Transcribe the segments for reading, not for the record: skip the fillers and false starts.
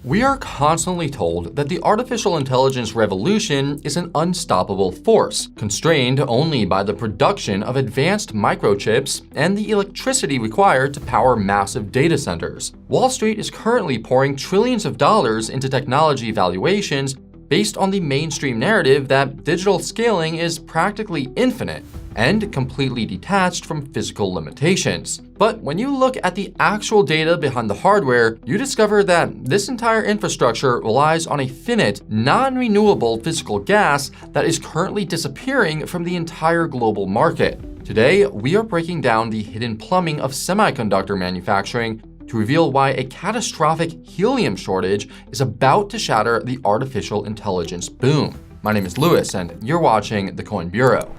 We are constantly told that the artificial intelligence revolution is an unstoppable force, constrained only by the production of advanced microchips and the electricity required to power massive data centers. Wall Street is currently pouring trillions of dollars into technology valuations based on the mainstream narrative that digital scaling is practically infinite and completely detached from physical limitations. But when you look at the actual data behind the hardware, you discover that this entire infrastructure relies on a finite, non-renewable physical gas that is currently disappearing from the entire global market. Today, we are breaking down the hidden plumbing of semiconductor manufacturing to reveal why a catastrophic helium shortage is about to shatter the artificial intelligence boom. My name is Lewis, and you're watching The Coin Bureau.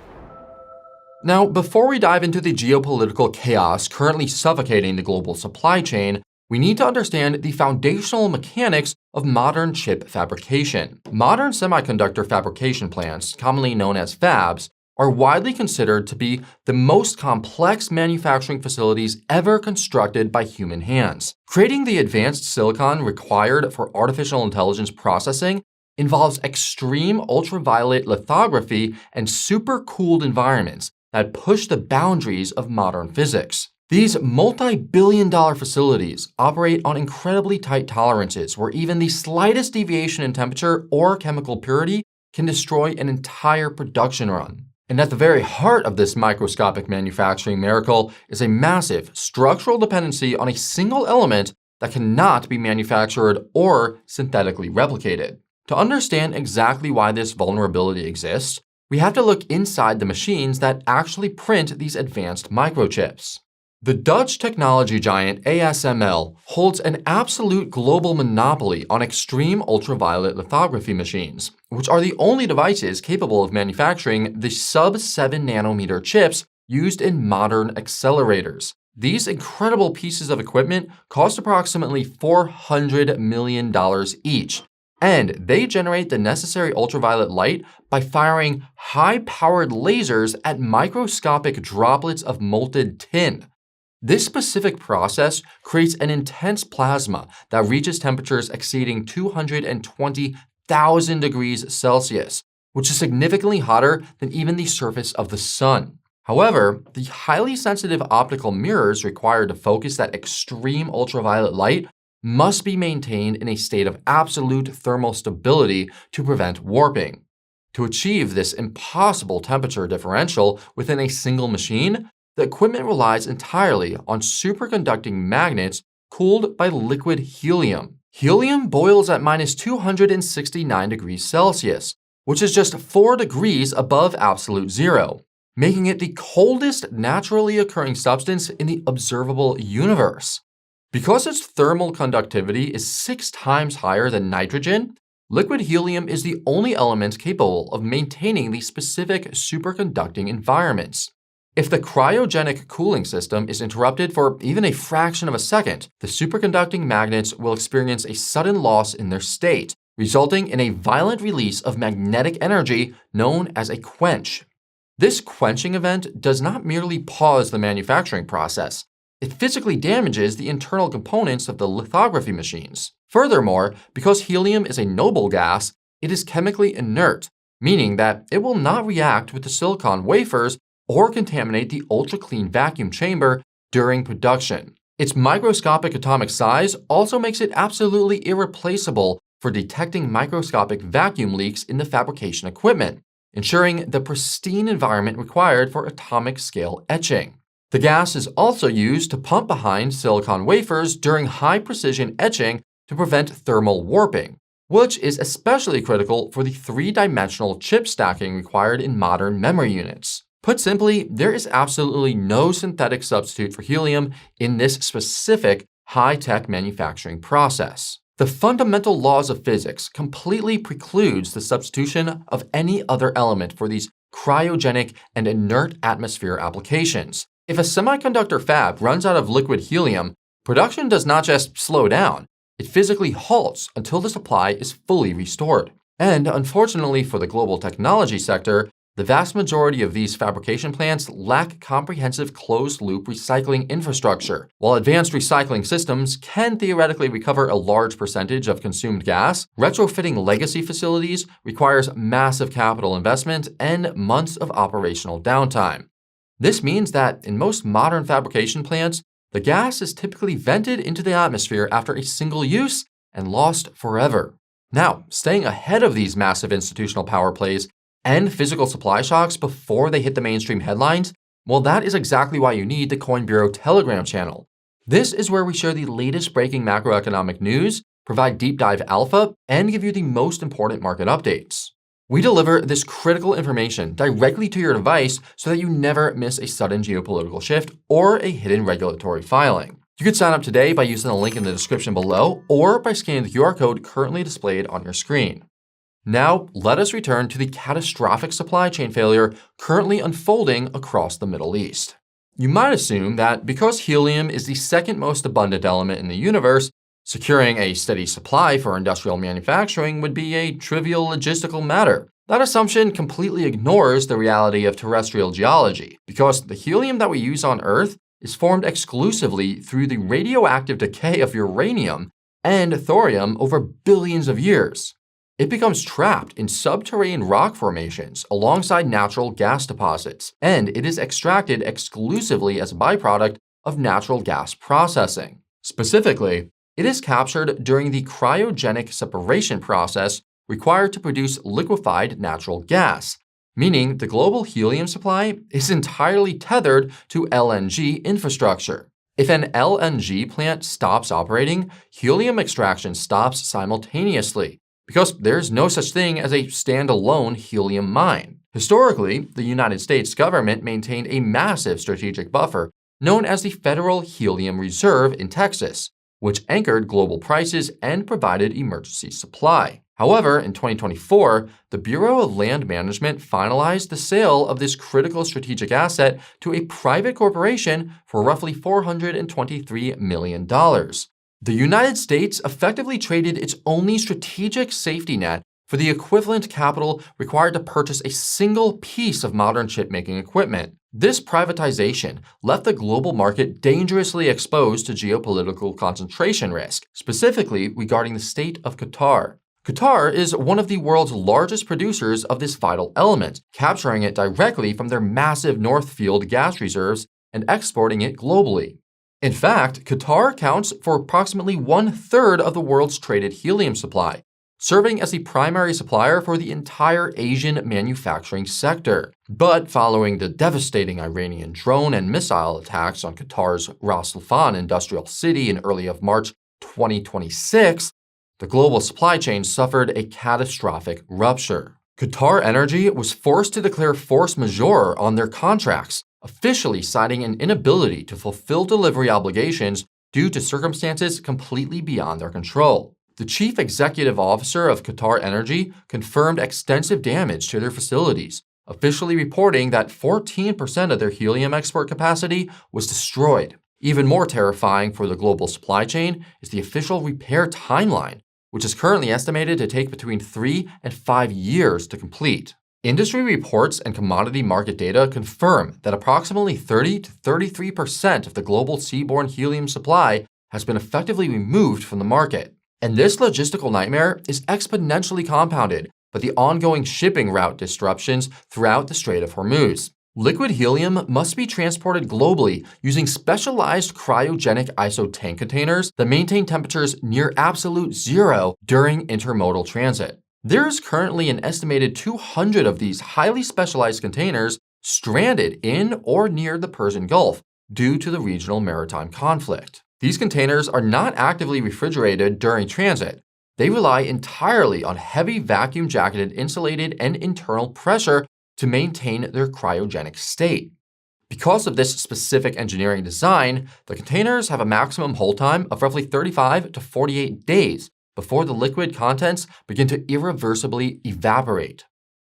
Now, before we dive into the geopolitical chaos currently suffocating the global supply chain, we need to understand the foundational mechanics of modern chip fabrication. Modern semiconductor fabrication plants, commonly known as fabs, are widely considered to be the most complex manufacturing facilities ever constructed by human hands. Creating the advanced silicon required for artificial intelligence processing involves extreme ultraviolet lithography and supercooled environments that push the boundaries of modern physics. These multi-billion-dollar facilities operate on incredibly tight tolerances where even the slightest deviation in temperature or chemical purity can destroy an entire production run. And at the very heart of this microscopic manufacturing miracle is a massive structural dependency on a single element that cannot be manufactured or synthetically replicated. To understand exactly why this vulnerability exists, we have to look inside the machines that actually print these advanced microchips. The Dutch technology giant ASML holds an absolute global monopoly on extreme ultraviolet lithography machines, which are the only devices capable of manufacturing the sub-7 nanometer chips used in modern accelerators. These incredible pieces of equipment cost approximately $400 million each, and they generate the necessary ultraviolet light by firing high-powered lasers at microscopic droplets of molten tin. This specific process creates an intense plasma that reaches temperatures exceeding 220,000 degrees Celsius, which is significantly hotter than even the surface of the sun. However, the highly sensitive optical mirrors required to focus that extreme ultraviolet light must be maintained in a state of absolute thermal stability to prevent warping. To achieve this impossible temperature differential within a single machine, the equipment relies entirely on superconducting magnets cooled by liquid helium. Helium boils at minus 269 degrees Celsius, which is just 4 degrees above absolute zero, making it the coldest naturally occurring substance in the observable universe. Because its thermal conductivity is 6 times higher than nitrogen, liquid helium is the only element capable of maintaining these specific superconducting environments. If the cryogenic cooling system is interrupted for even a fraction of a second, the superconducting magnets will experience a sudden loss in their state, resulting in a violent release of magnetic energy known as a quench. This quenching event does not merely pause the manufacturing process. It physically damages the internal components of the lithography machines. Furthermore, because helium is a noble gas, it is chemically inert, meaning that it will not react with the silicon wafers or contaminate the ultra-clean vacuum chamber during production. Its microscopic atomic size also makes it absolutely irreplaceable for detecting microscopic vacuum leaks in the fabrication equipment, ensuring the pristine environment required for atomic scale etching. The gas is also used to pump behind silicon wafers during high-precision etching to prevent thermal warping, which is especially critical for the 3-dimensional chip stacking required in modern memory units. Put simply, there is absolutely no synthetic substitute for helium in this specific high-tech manufacturing process. The fundamental laws of physics completely precludes the substitution of any other element for these cryogenic and inert atmosphere applications. If a semiconductor fab runs out of liquid helium, production does not just slow down, it physically halts until the supply is fully restored. And unfortunately for the global technology sector, The vast majority of these fabrication plants lack comprehensive closed-loop recycling infrastructure. While advanced recycling systems can theoretically recover a large percentage of consumed gas, retrofitting legacy facilities requires massive capital investment and months of operational downtime. This means that in most modern fabrication plants, the gas is typically vented into the atmosphere after a single use and lost forever. Now, staying ahead of these massive institutional power plays and physical supply shocks before they hit the mainstream headlines, well, that is exactly why you need the Coin Bureau Telegram channel. This is where we share the latest breaking macroeconomic news, provide deep dive alpha, and give you the most important market updates. We deliver this critical information directly to your device so that you never miss a sudden geopolitical shift or a hidden regulatory filing. You can sign up today by using the link in the description below or by scanning the QR code currently displayed on your screen. Now, let us return to the catastrophic supply chain failure currently unfolding across the Middle East. You might assume that because helium is the second most abundant element in the universe, securing a steady supply for industrial manufacturing would be a trivial logistical matter. That assumption completely ignores the reality of terrestrial geology, because the helium that we use on Earth is formed exclusively through the radioactive decay of uranium and thorium over billions of years. It becomes trapped in subterranean rock formations alongside natural gas deposits, and it is extracted exclusively as a byproduct of natural gas processing. Specifically, it is captured during the cryogenic separation process required to produce liquefied natural gas, meaning the global helium supply is entirely tethered to LNG infrastructure. If an LNG plant stops operating, helium extraction stops simultaneously, because there's no such thing as a standalone helium mine. Historically, the United States government maintained a massive strategic buffer known as the Federal Helium Reserve in Texas, which anchored global prices and provided emergency supply. However, in 2024, the Bureau of Land Management finalized the sale of this critical strategic asset to a private corporation for roughly $423 million. The United States effectively traded its only strategic safety net for the equivalent capital required to purchase a single piece of modern chip-making equipment. This privatization left the global market dangerously exposed to geopolitical concentration risk, specifically regarding the state of Qatar. Qatar is one of the world's largest producers of this vital element, capturing it directly from their massive North Field gas reserves and exporting it globally. In fact, Qatar accounts for approximately 1/3 of the world's traded helium supply, serving as the primary supplier for the entire Asian manufacturing sector. But following the devastating Iranian drone and missile attacks on Qatar's Ras Laffan industrial city in early of March 2026, the global supply chain suffered a catastrophic rupture. Qatar Energy was forced to declare force majeure on their contracts, officially citing an inability to fulfill delivery obligations due to circumstances completely beyond their control. The chief executive officer of Qatar Energy confirmed extensive damage to their facilities, officially reporting that 14% of their helium export capacity was destroyed. Even more terrifying for the global supply chain is the official repair timeline, which is currently estimated to take between 3 and 5 years to complete. Industry reports and commodity market data confirm that approximately 30 to 33% of the global seaborne helium supply has been effectively removed from the market. And this logistical nightmare is exponentially compounded by the ongoing shipping route disruptions throughout the Strait of Hormuz. Liquid helium must be transported globally using specialized cryogenic ISO tank containers that maintain temperatures near absolute zero during intermodal transit. There is currently an estimated 200 of these highly specialized containers stranded in or near the Persian Gulf due to the regional maritime conflict. These containers are not actively refrigerated during transit. They rely entirely on heavy vacuum-jacketed insulated and internal pressure to maintain their cryogenic state. Because of this specific engineering design, the containers have a maximum hold time of roughly 35 to 48 days before the liquid contents begin to irreversibly evaporate.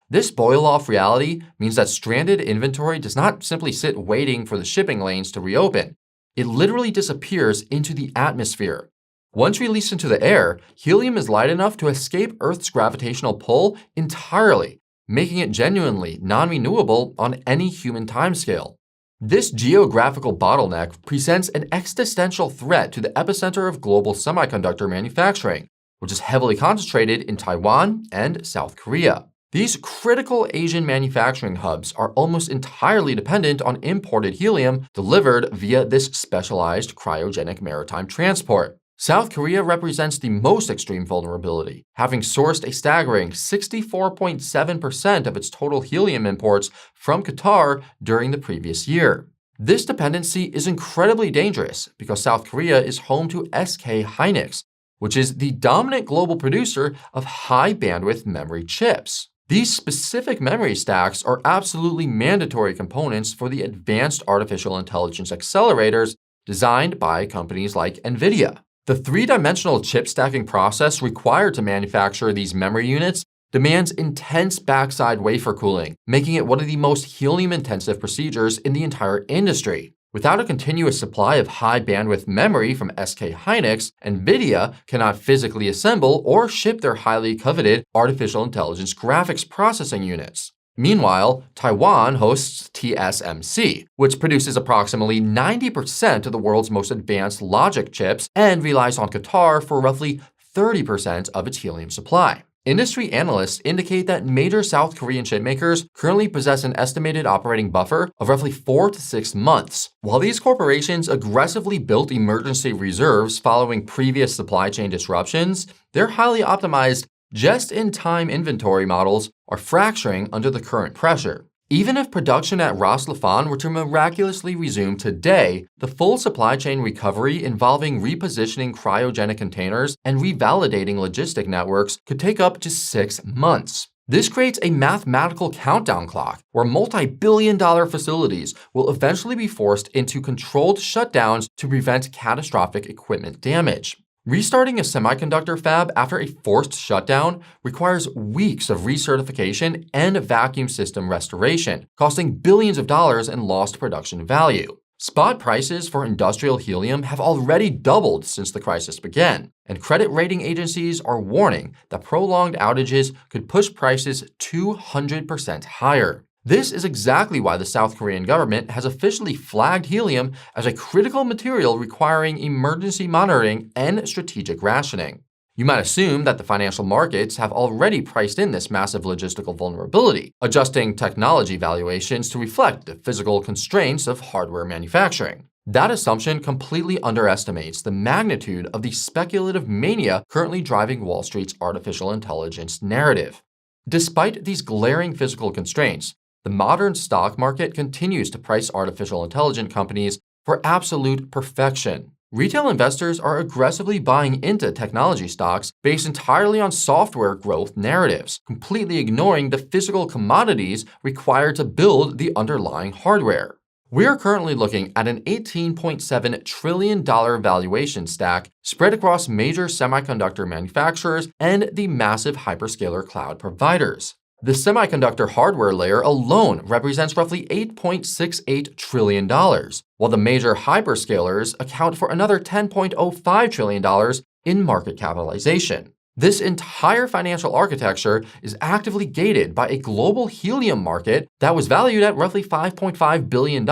This boil-off reality means that stranded inventory does not simply sit waiting for the shipping lanes to reopen. It literally disappears into the atmosphere. Once released into the air, helium is light enough to escape Earth's gravitational pull entirely, making it genuinely non-renewable on any human timescale. This geographical bottleneck presents an existential threat to the epicenter of global semiconductor manufacturing, which is heavily concentrated in Taiwan and South Korea. These critical Asian manufacturing hubs are almost entirely dependent on imported helium delivered via this specialized cryogenic maritime transport. South Korea represents the most extreme vulnerability, having sourced a staggering 64.7% of its total helium imports from Qatar during the previous year. This dependency is incredibly dangerous because South Korea is home to SK Hynix, which is the dominant global producer of high-bandwidth memory chips. These specific memory stacks are absolutely mandatory components for the advanced artificial intelligence accelerators designed by companies like NVIDIA. The three-dimensional chip stacking process required to manufacture these memory units demands intense backside wafer cooling, making it one of the most helium-intensive procedures in the entire industry. Without a continuous supply of high-bandwidth memory from SK Hynix, NVIDIA cannot physically assemble or ship their highly coveted artificial intelligence graphics processing units. Meanwhile, Taiwan hosts TSMC, which produces approximately 90% of the world's most advanced logic chips and relies on Qatar for roughly 30% of its helium supply. Industry analysts indicate that major South Korean chipmakers currently possess an estimated operating buffer of roughly 4 to 6 months. While these corporations aggressively built emergency reserves following previous supply chain disruptions, their highly optimized just-in-time inventory models are fracturing under the current pressure. Even if production at Ras Laffan were to miraculously resume today, the full supply chain recovery involving repositioning cryogenic containers and revalidating logistic networks could take up to 6 months. This creates a mathematical countdown clock where multi-billion-dollar facilities will eventually be forced into controlled shutdowns to prevent catastrophic equipment damage. Restarting a semiconductor fab after a forced shutdown requires weeks of recertification and vacuum system restoration, costing billions of dollars in lost production value. Spot prices for industrial helium have already doubled since the crisis began, and credit rating agencies are warning that prolonged outages could push prices 200% higher. This is exactly why the South Korean government has officially flagged helium as a critical material requiring emergency monitoring and strategic rationing. You might assume that the financial markets have already priced in this massive logistical vulnerability, adjusting technology valuations to reflect the physical constraints of hardware manufacturing. That assumption completely underestimates the magnitude of the speculative mania currently driving Wall Street's artificial intelligence narrative. Despite these glaring physical constraints, the modern stock market continues to price artificial intelligence companies for absolute perfection. Retail investors are aggressively buying into technology stocks based entirely on software growth narratives, completely ignoring the physical commodities required to build the underlying hardware. We are currently looking at an $18.7 trillion valuation stack spread across major semiconductor manufacturers and the massive hyperscaler cloud providers. The semiconductor hardware layer alone represents roughly $8.68 trillion, while the major hyperscalers account for another $10.05 trillion in market capitalization. This entire financial architecture is actively gated by a global helium market that was valued at roughly $5.5 billion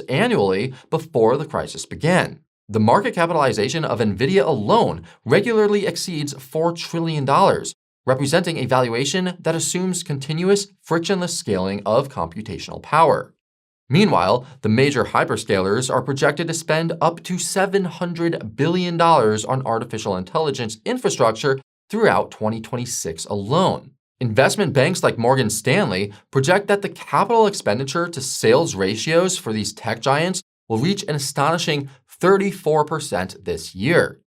annually before the crisis began. The market capitalization of NVIDIA alone regularly exceeds $4 trillion, representing a valuation that assumes continuous, frictionless scaling of computational power. Meanwhile, the major hyperscalers are projected to spend up to $700 billion on artificial intelligence infrastructure throughout 2026 alone. Investment banks like Morgan Stanley project that the capital expenditure to sales ratios for these tech giants will reach an astonishing 34% this year.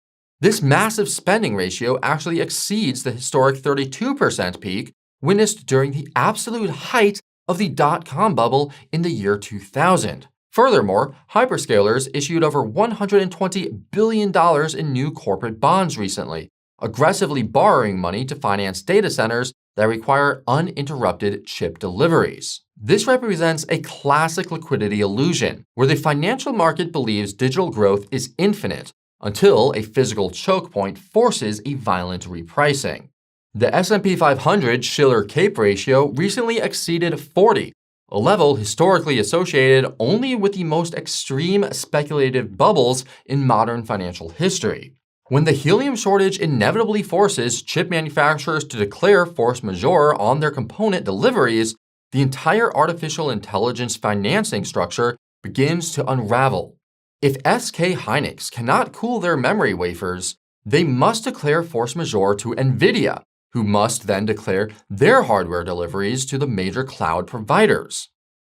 This massive spending ratio actually exceeds the historic 32% peak witnessed during the absolute height of the dot-com bubble in the year 2000. Furthermore, hyperscalers issued over $120 billion in new corporate bonds recently, aggressively borrowing money to finance data centers that require uninterrupted chip deliveries. This represents a classic liquidity illusion, where the financial market believes digital growth is infinite, until a physical choke point forces a violent repricing. The S&P 500 Shiller-Cape ratio recently exceeded 40, a level historically associated only with the most extreme speculative bubbles in modern financial history. When the helium shortage inevitably forces chip manufacturers to declare force majeure on their component deliveries, the entire artificial intelligence financing structure begins to unravel. If SK Hynix cannot cool their memory wafers, they must declare force majeure to NVIDIA, who must then declare their hardware deliveries to the major cloud providers.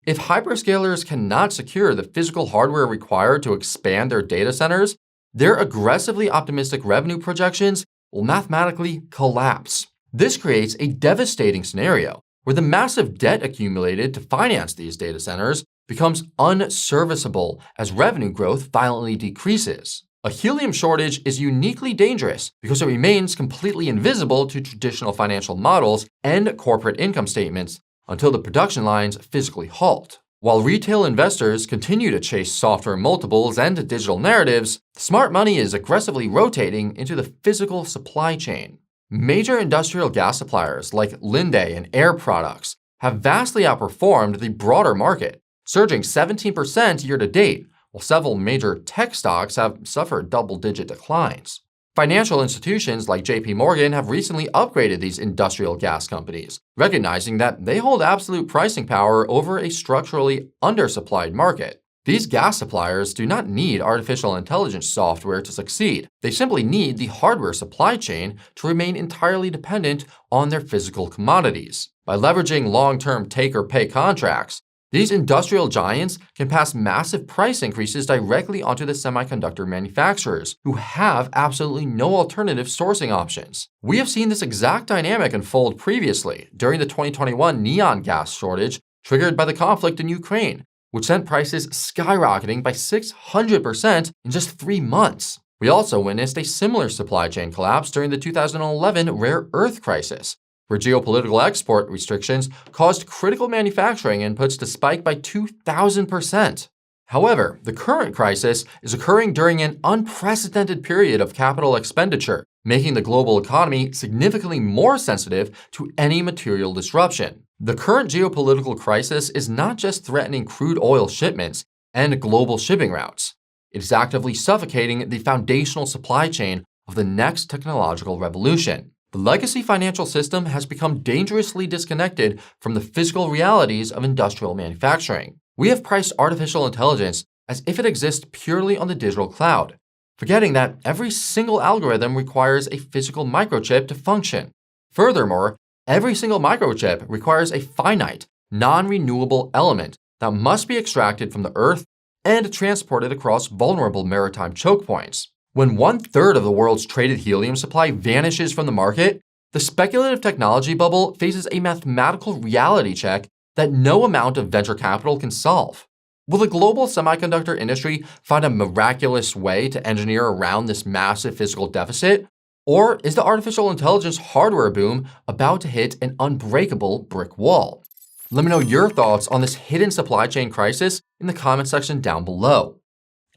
If hyperscalers cannot secure the physical hardware required to expand their data centers, their aggressively optimistic revenue projections will mathematically collapse. This creates a devastating scenario where the massive debt accumulated to finance these data centers becomes unserviceable as revenue growth violently decreases. A helium shortage is uniquely dangerous because it remains completely invisible to traditional financial models and corporate income statements until the production lines physically halt. While retail investors continue to chase software multiples and digital narratives, smart money is aggressively rotating into the physical supply chain. Major industrial gas suppliers like Linde and Air Products have vastly outperformed the broader market, surging 17% year-to-date, while several major tech stocks have suffered double-digit declines. Financial institutions like JP Morgan have recently upgraded these industrial gas companies, recognizing that they hold absolute pricing power over a structurally undersupplied market. These gas suppliers do not need artificial intelligence software to succeed. They simply need the hardware supply chain to remain entirely dependent on their physical commodities. By leveraging long-term take-or-pay contracts, these industrial giants can pass massive price increases directly onto the semiconductor manufacturers, who have absolutely no alternative sourcing options. We have seen this exact dynamic unfold previously during the 2021 neon gas shortage triggered by the conflict in Ukraine, which sent prices skyrocketing by 600% in just 3 months. We also witnessed a similar supply chain collapse during the 2011 rare earth crisis, where geopolitical export restrictions caused critical manufacturing inputs to spike by 2,000%. However, the current crisis is occurring during an unprecedented period of capital expenditure, making the global economy significantly more sensitive to any material disruption. The current geopolitical crisis is not just threatening crude oil shipments and global shipping routes. It is actively suffocating the foundational supply chain of the next technological revolution. The legacy financial system has become dangerously disconnected from the physical realities of industrial manufacturing. We have priced artificial intelligence as if it exists purely on the digital cloud, forgetting that every single algorithm requires a physical microchip to function. Furthermore, every single microchip requires a finite, non-renewable element that must be extracted from the earth and transported across vulnerable maritime choke points. When 1/3 of the world's traded helium supply vanishes from the market, the speculative technology bubble faces a mathematical reality check that no amount of venture capital can solve. Will the global semiconductor industry find a miraculous way to engineer around this massive physical deficit? Or is the artificial intelligence hardware boom about to hit an unbreakable brick wall? Let me know your thoughts on this hidden supply chain crisis in the comment section down below.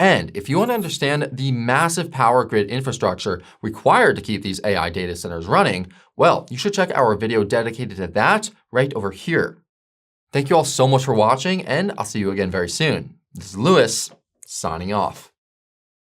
And if you want to understand the massive power grid infrastructure required to keep these AI data centers running, well, you should check our video dedicated to that right over here. Thank you all so much for watching, and I'll see you again very soon. This is Lewis, signing off.